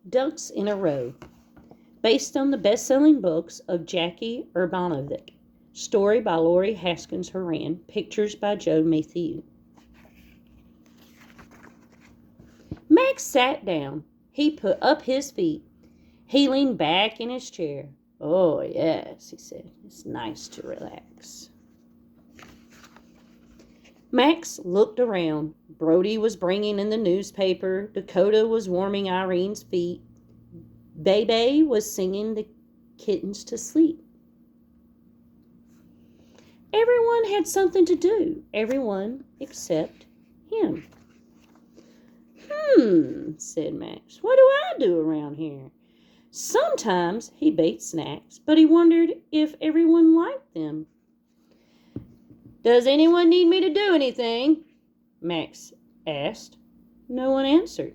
Ducks in a Row, based on the best-selling books of Jackie Urbanovic. Story by Lori Haskins Houran. Pictures by Joe Matthew. Max sat down. He put up his feet. He leaned back in his chair. "Oh, yes," he said. "It's nice to relax." Max looked around. Brody was bringing in the newspaper. Dakota was warming Irene's feet. Bebe was singing the kittens to sleep. Everyone had something to do. Everyone except him. Said Max. "What do I do around here?" Sometimes he baked snacks, but he wondered if everyone liked them. "Does anyone need me to do anything?" Max asked. No one answered.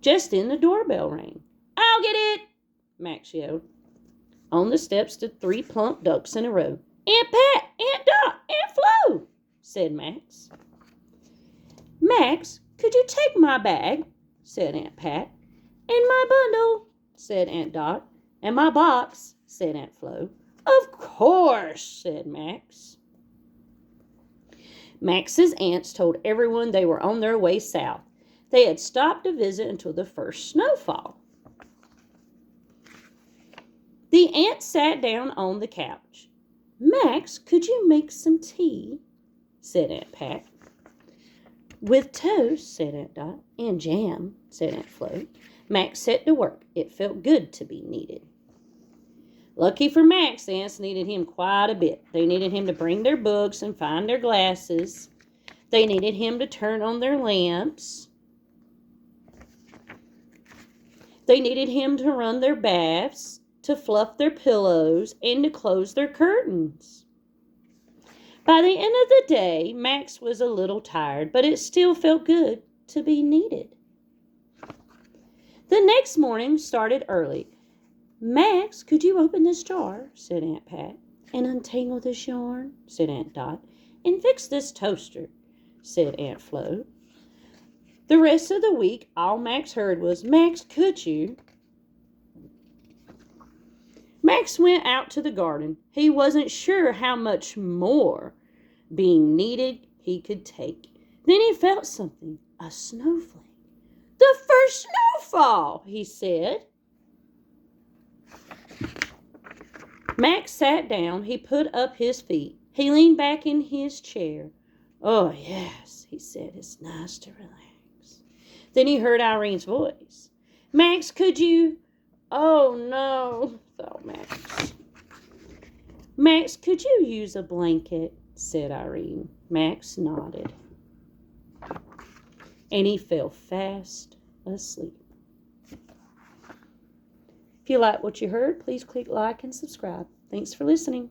Just then the doorbell rang. "I'll get it!" Max yelled. On the steps stood 3 plump ducks in a row. "Aunt Pat, Aunt Dot, Aunt Flo," said Max. "Max, could you take my bag?" said Aunt Pat. "And my bundle," said Aunt Dot. "And my box," said Aunt Flo. "Of course," said Max. Max's aunts told everyone they were on their way south. They had stopped to visit until the first snowfall. The aunts sat down on the couch. "Max, could you make some tea?" said Aunt Pat. "With toast," said Aunt Dot. "And jam," said Aunt Flo. Max set to work. It felt good to be needed. Lucky for Max, the aunts needed him quite a bit. They needed him to bring their books and find their glasses. They needed him to turn on their lamps. They needed him to run their baths, to fluff their pillows, and to close their curtains. By the end of the day, Max was a little tired, but it still felt good to be needed. The next morning started early. "Max, could you open this jar?" said Aunt Pat. "And untangle this yarn?" said Aunt Dot. "And fix this toaster?" said Aunt Flo. The rest of the week, all Max heard was, "Max, could you?" Max went out to the garden. He wasn't sure how much more being needed he could take. Then he felt something, a snowflake. "The first snowfall," he said. Max sat down. He put up his feet. He leaned back in his chair. "Oh, yes," he said. "It's nice to relax." Then he heard Irene's voice. "Max, could you—" "Oh, no," thought Max. "Max, could you use a blanket?" said Irene. Max nodded. And he fell fast asleep. If you like what you heard, please click like and subscribe. Thanks for listening.